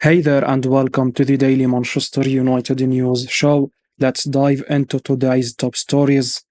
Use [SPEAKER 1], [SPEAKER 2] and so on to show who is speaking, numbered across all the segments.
[SPEAKER 1] Hey there, and welcome to the Daily Manchester United News Show. Let's dive into today's top stories.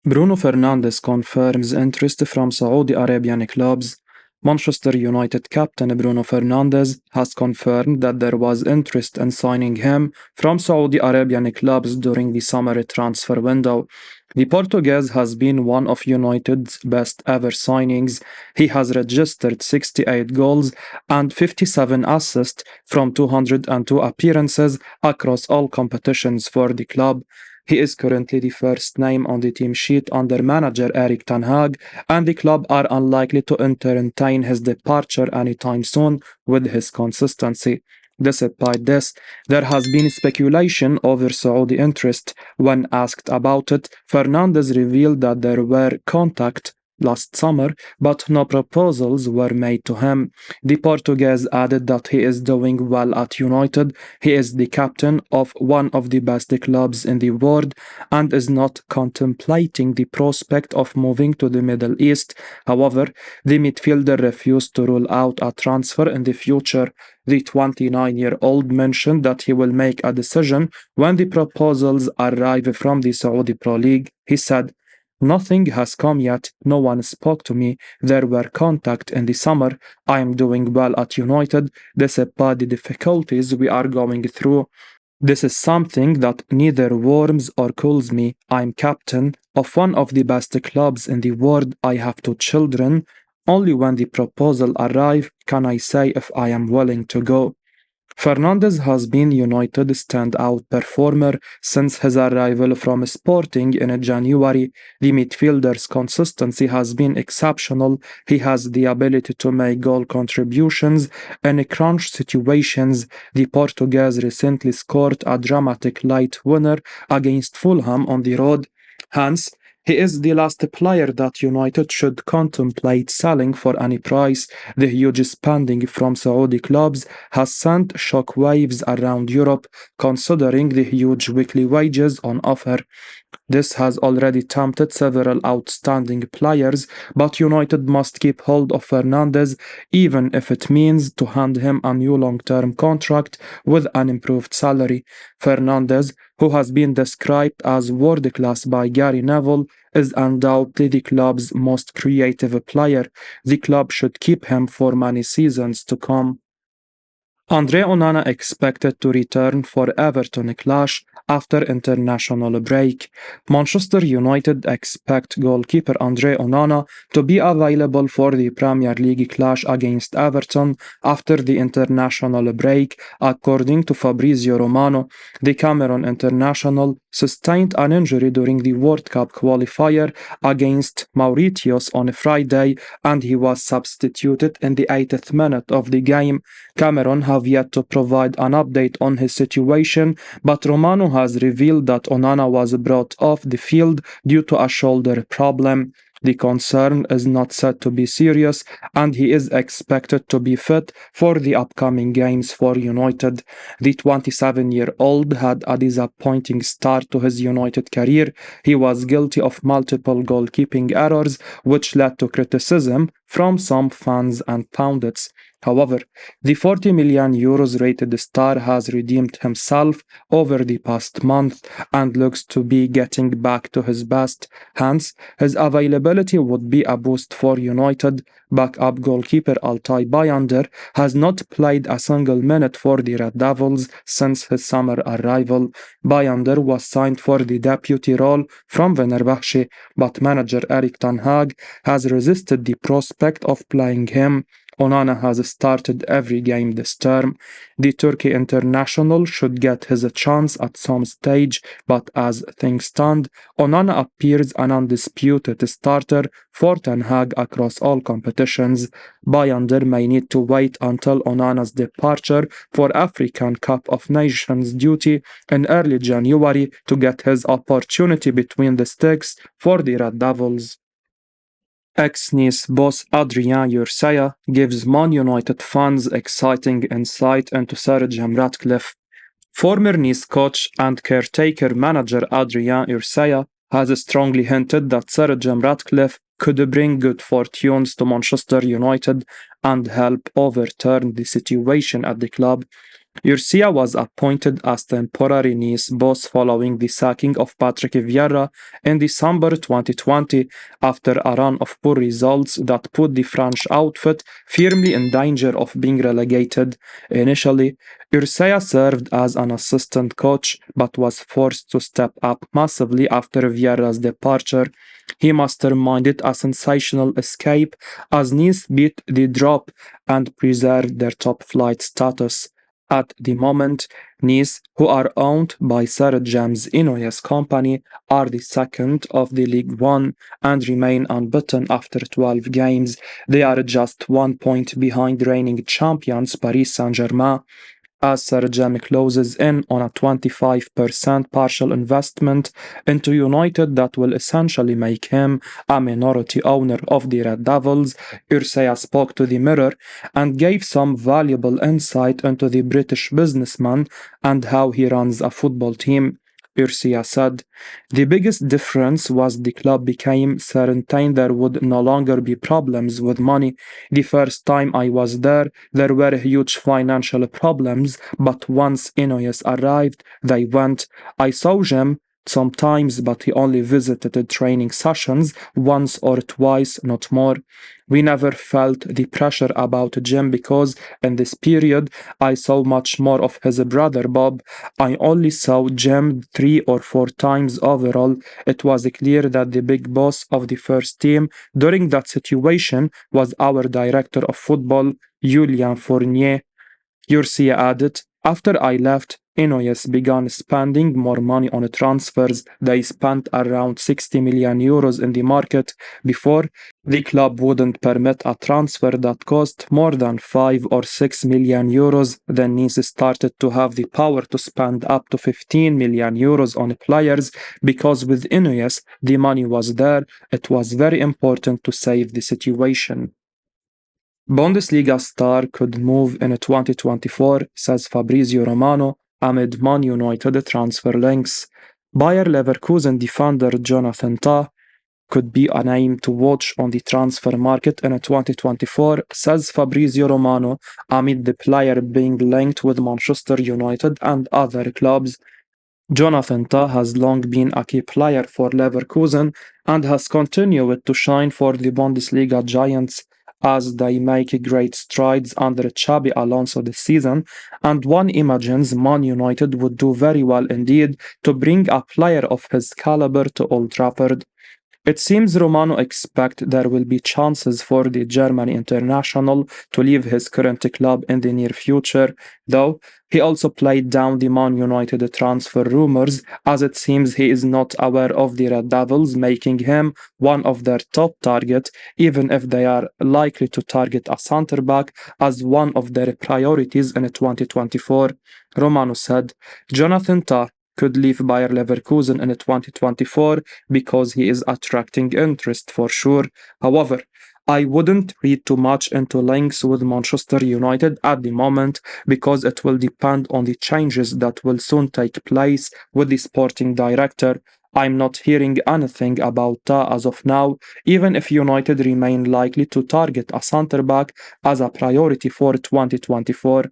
[SPEAKER 1] Bruno Fernandes confirms interest from Saudi Arabian clubs. Manchester United captain Bruno Fernandes has confirmed that there was interest in signing him from Saudi Arabian clubs during the summer transfer window. The Portuguese has been one of United's best ever signings. He has registered 68 goals and 57 assists from 202 appearances across all competitions for the club. He is currently the first name on the team sheet under manager Erik ten Hag, and the club are unlikely to entertain his departure anytime soon with his consistency. Despite this, there has been speculation over Saudi interest. When asked about it, Fernandes revealed that there were contacts last summer, but no proposals were made to him. The Portuguese added that he is doing well at United. He is the captain of one of the best clubs in the world and is not contemplating the prospect of moving to the Middle East. However, the midfielder refused to rule out a transfer in the future. The 29-year-old mentioned that he will make a decision when the proposals arrive from the Saudi Pro League. He said, "Nothing has come yet. No one spoke to me. There were contacts in the summer. I am doing well at United despite the difficulties we are going through. This is something that neither warms or cools me. I'm captain of one of the best clubs in the world. I have two children. Only when the proposal arrives can I say if I am willing to go." Fernandes has been United's standout performer since his arrival from Sporting in January. The midfielder's consistency has been exceptional. He has the ability to make goal contributions in crunch situations. The Portuguese recently scored a dramatic late winner against Fulham on the road. Hence, he is the last player that United should contemplate selling for any price. The huge spending from Saudi clubs has sent shockwaves around Europe, considering the huge weekly wages on offer. This has already tempted several outstanding players, but United must keep hold of Fernandes, even if it means to hand him a new long-term contract with an improved salary. Fernandes, who has been described as world-class by Gary Neville, is undoubtedly the club's most creative player. The club should keep him for many seasons to come. Andre Onana expected to return for Everton clash after international break. Manchester United expect goalkeeper Andre Onana to be available for the Premier League clash against Everton after the international break, according to Fabrizio Romano. The Cameroon international sustained an injury during the World Cup qualifier against Mauritius on Friday, and he was substituted in the 80th minute of the game. Cameroon have yet to provide an update on his situation, but Romano has revealed that Onana was brought off the field due to a shoulder problem. The concern is not said to be serious, and he is expected to be fit for the upcoming games for United. The 27-year-old had a disappointing start to his United career. He was guilty of multiple goalkeeping errors, which led to criticism from some fans and pundits. However, the 40 million euros rated star has redeemed himself over the past month and looks to be getting back to his best. Hence, his availability would be a boost for United. Backup goalkeeper Altay Bayındır has not played a single minute for the Red Devils since his summer arrival. Bayındır was signed for the deputy role from Fenerbahçe, but manager Erik ten Hag has resisted the prospect of playing him. Onana has started every game this term. The Turkey international should get his chance at some stage, but as things stand, Onana appears an undisputed starter for Ten Hag across all competitions. Bayındır may need to wait until Onana's departure for African Cup of Nations duty in early January to get his opportunity between the sticks for the Red Devils. Ex-Nice boss Adrian Ursea gives Man United fans exciting insight into Sir Jim Ratcliffe. Former Nice coach and caretaker manager Adrian Ursea has strongly hinted that Sir Jim Ratcliffe could bring good fortunes to Manchester United and help overturn the situation at the club. Ursea was appointed as temporary Nice boss following the sacking of Patrick Vieira in December 2020 after a run of poor results that put the French outfit firmly in danger of being relegated. Initially, Ursea served as an assistant coach but was forced to step up massively after Vieira's departure. He masterminded a sensational escape as Nice beat the drop and preserved their top flight status. At the moment, Nice, who are owned by Sir James Ratcliffe's company, are the second of the League One and remain unbeaten after 12 games. They are just 1 point behind reigning champions Paris Saint-Germain. As Sir Jim closes in on a 25% partial investment into United that will essentially make him a minority owner of the Red Devils, Ursea spoke to the Mirror and gave some valuable insight into the British businessman and how he runs a football team. Ursea said, "The biggest difference was the club became certain there would no longer be problems with money. The first time I was there were huge financial problems, but once Inouye arrived, they went. I saw Jim sometimes, but he only visited training sessions once or twice, not more. We never felt the pressure about Jim because in this period I saw much more of his brother Bob. I only saw Jim 3 or 4 times overall. It was clear that the big boss of the first team during that situation was our director of football, Julien Fournier." Ursea added, "After I left, Inouye began spending more money on transfers. They spent around 60 million euros in the market. Before, the club wouldn't permit a transfer that cost more than 5 or 6 million euros. Then Nice started to have the power to spend up to 15 million euros on players because with Inouye, the money was there. It was very important to save the situation." Bundesliga star could move in 2024, says Fabrizio Romano, amid Man United transfer links. Bayer Leverkusen defender Jonathan Tah could be a name to watch on the transfer market in 2024, says Fabrizio Romano, amid the player being linked with Manchester United and other clubs. Jonathan Tah has long been a key player for Leverkusen and has continued to shine for the Bundesliga giants as they make great strides under Xabi Alonso this season, and one imagines Man United would do very well indeed to bring a player of his caliber to Old Trafford. It seems Romano expects there will be chances for the German international to leave his current club in the near future, though he also played down the Man United transfer rumors as it seems he is not aware of the Red Devils making him one of their top targets, even if they are likely to target a centre-back as one of their priorities in 2024. Romano said, "Jonathan Tah could leave Bayer Leverkusen in 2024 because he is attracting interest for sure. However, I wouldn't read too much into links with Manchester United at the moment because it will depend on the changes that will soon take place with the sporting director. I'm not hearing anything about Ta as of now, even if United remain likely to target a centre-back as a priority for 2024.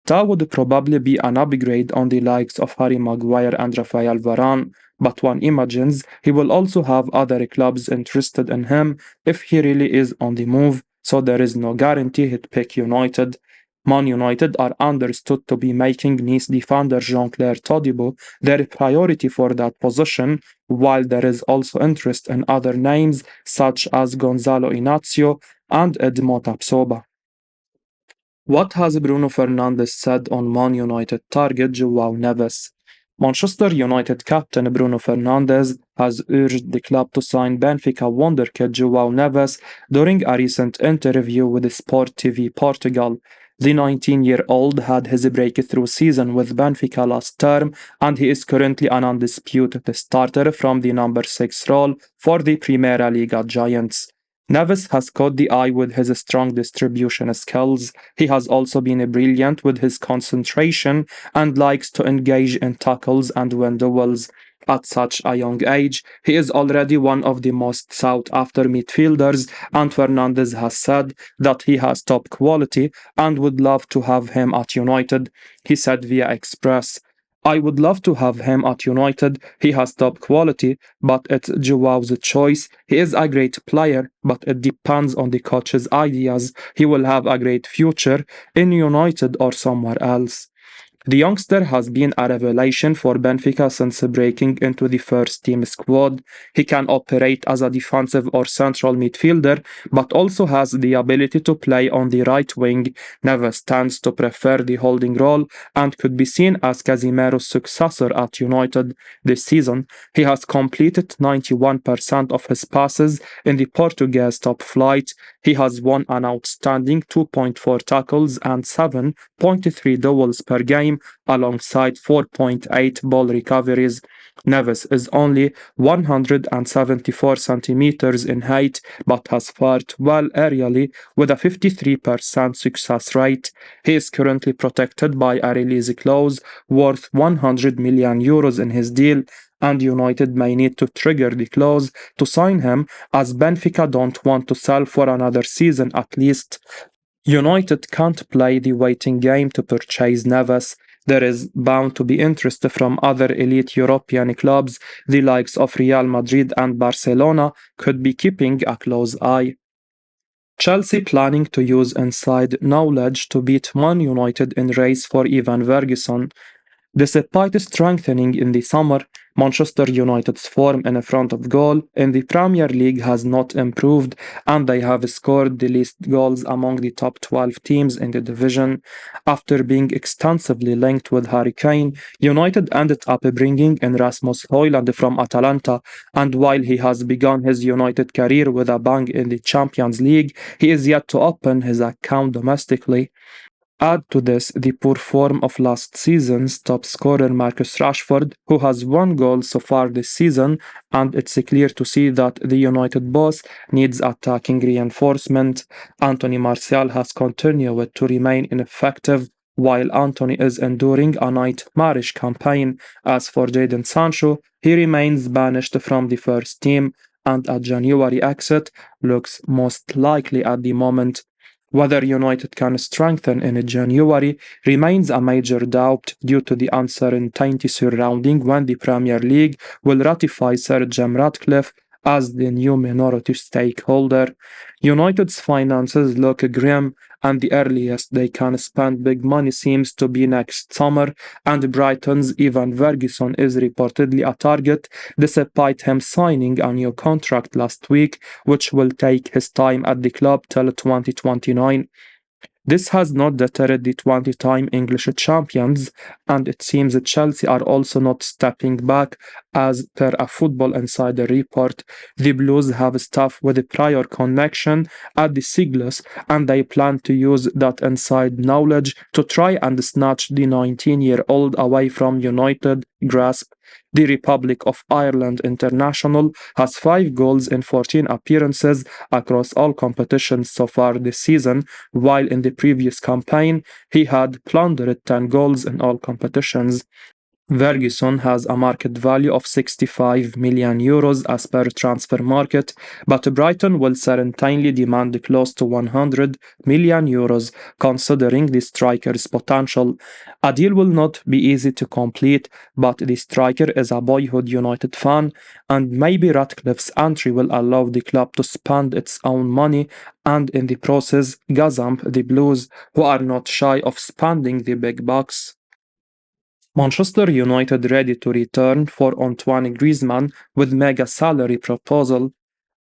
[SPEAKER 1] Ta would probably be an upgrade on the likes of Harry Maguire and Rafael Varane, but one imagines he will also have other clubs interested in him if he really is on the move, so there is no guarantee he'd pick United. Man United are understood to be making Nice defender Jean-Claire Todibo their priority for that position, while there is also interest in other names such as Gonzalo Inacio and Edmond Tapsoba. What has Bruno Fernandes said on Man United target João Neves? Manchester United captain Bruno Fernandes has urged the club to sign Benfica wonderkid João Neves during a recent interview with Sport TV Portugal. The 19-year-old had his breakthrough season with Benfica last term, and he is currently an undisputed starter from the number 6 role for the Primeira Liga Giants. Neves has caught the eye with his strong distribution skills. He has also been brilliant with his concentration and likes to engage in tackles and win duels. At such a young age, he is already one of the most sought after midfielders, and Fernandes has said that he has top quality and would love to have him at United. He said via Express, I would love to have him at United. He has top quality, but it's Joao's choice. He is a great player, but it depends on the coach's ideas. He will have a great future in United or somewhere else. The youngster has been a revelation for Benfica since breaking into the first team squad. He can operate as a defensive or central midfielder, but also has the ability to play on the right wing. Neves tends to prefer the holding role and could be seen as Casemiro's successor at United this season. He has completed 91% of his passes in the Portuguese top flight. He has won an outstanding 2.4 tackles and 7.3 duels per game, alongside 4.8 ball recoveries. Neves is only 174 centimeters in height, but has fared well aerially with a 53% success rate. He is currently protected by a release clause worth 100 million euros in his deal, and United may need to trigger the clause to sign him, as Benfica don't want to sell for another season at least. United can't play the waiting game to purchase Neves. There is bound to be interest from other elite European clubs. The likes of Real Madrid and Barcelona could be keeping a close eye. Chelsea planning to use inside knowledge to beat Man United in race for Ivan Ferguson. Despite strengthening in the summer, Manchester United's form in front of goal in the Premier League has not improved, and they have scored the least goals among the top 12 teams in the division. After being extensively linked with Harry Kane, United ended up bringing in Rasmus Højlund from Atalanta, and while he has begun his United career with a bang in the Champions League, he is yet to open his account domestically. Add to this the poor form of last season's top scorer Marcus Rashford, who has one goal so far this season, and it's clear to see that the United boss needs attacking reinforcement. Anthony Martial has continued to remain ineffective, while Anthony is enduring a nightmarish campaign. As for Jadon Sancho, he remains banished from the first team, and a January exit looks most likely at the moment. Whether United can strengthen in January remains a major doubt due to the uncertainty surrounding when the Premier League will ratify Sir Jim Ratcliffe as the new minority stakeholder. United's finances look grim, and the earliest they can spend big money seems to be next summer, and Brighton's Ivan Ferguson is reportedly a target, despite him signing a new contract last week, which will take his time at the club till 2029. This has not deterred the 20-time English champions, and it seems that Chelsea are also not stepping back. As per a Football Insider report, the Blues have staff with a prior connection at the Seagulls, and they plan to use that inside knowledge to try and snatch the 19-year-old away from United grasp. The Republic of Ireland international has 5 goals in 14 appearances across all competitions so far this season, while in the previous campaign he had plundered 10 goals in all competitions. Ferguson has a market value of 65 million euros as per transfer market, but Brighton will certainly demand close to 100 million euros considering the striker's potential. A deal will not be easy to complete, but the striker is a boyhood United fan, and maybe Ratcliffe's entry will allow the club to spend its own money and in the process gazump the Blues, who are not shy of spending the big bucks. Manchester United ready to return for Antoine Griezmann with mega salary proposal.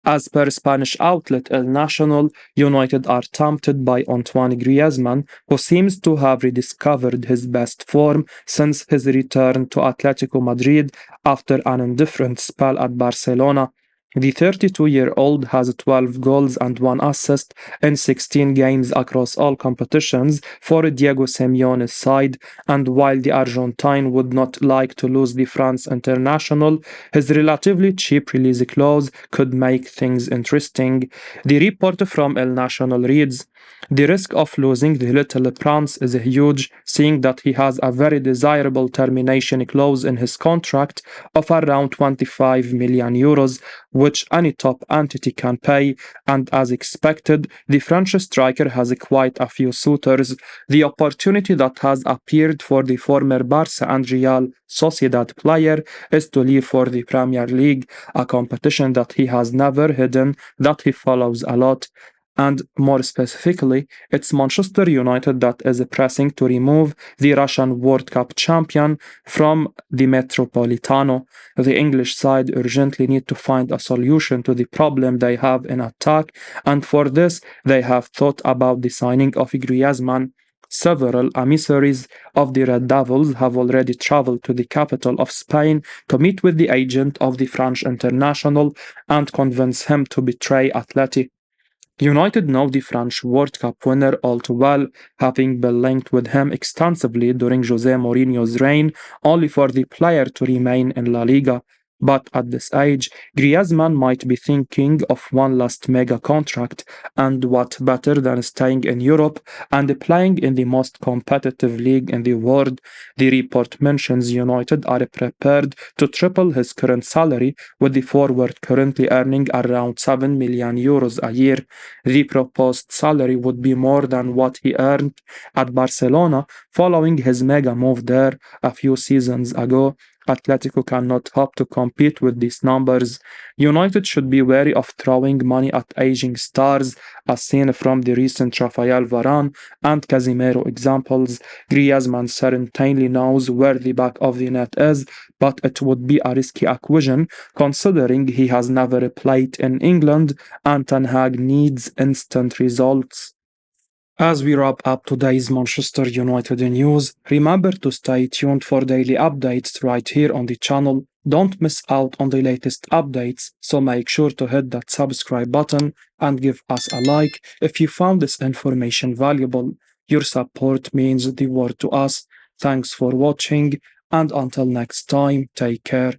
[SPEAKER 1] As per Spanish outlet El Nacional, United are tempted by Antoine Griezmann, who seems to have rediscovered his best form since his return to Atletico Madrid after an indifferent spell at Barcelona. The 32-year-old has 12 goals and 1 assist in 16 games across all competitions for Diego Simeone's side, and while the Argentine would not like to lose the France international, his relatively cheap release clause could make things interesting. The report from El Nacional reads, "The risk of losing the little prince is huge, seeing that he has a very desirable termination clause in his contract of around 25 million euros, which any top entity can pay, and as expected, the French striker has quite a few suitors. The opportunity that has appeared for the former Barca and Real Sociedad player is to leave for the Premier League, a competition that he has never hidden, that he follows a lot. And more specifically, it's Manchester United that is pressing to remove the Russian World Cup champion from the Metropolitano. The English side urgently need to find a solution to the problem they have in attack, and for this, they have thought about the signing of Griezmann. Several emissaries of the Red Devils have already traveled to the capital of Spain to meet with the agent of the French international and convince him to betray Atleti. United know the French World Cup winner all too well, having been linked with him extensively during Jose Mourinho's reign, only for the player to remain in La Liga. But at this age, Griezmann might be thinking of one last mega contract, and what better than staying in Europe and playing in the most competitive league in the world? The report mentions United are prepared to triple his current salary, with the forward currently earning around 7 million euros a year. The proposed salary would be more than what he earned at Barcelona following his mega move there a few seasons ago. Atletico cannot hope to compete with these numbers. United should be wary of throwing money at aging stars, as seen from the recent Rafael Varane and Casemiro examples. Griezmann certainly knows where the back of the net is, but it would be a risky acquisition considering he has never played in England and Ten Hag needs instant results. As we wrap up today's Manchester United news, remember to stay tuned for daily updates right here on the channel. Don't miss out on the latest updates, so make sure to hit that subscribe button and give us a like if you found this information valuable. Your support means the world to us. Thanks for watching, and until next time, take care.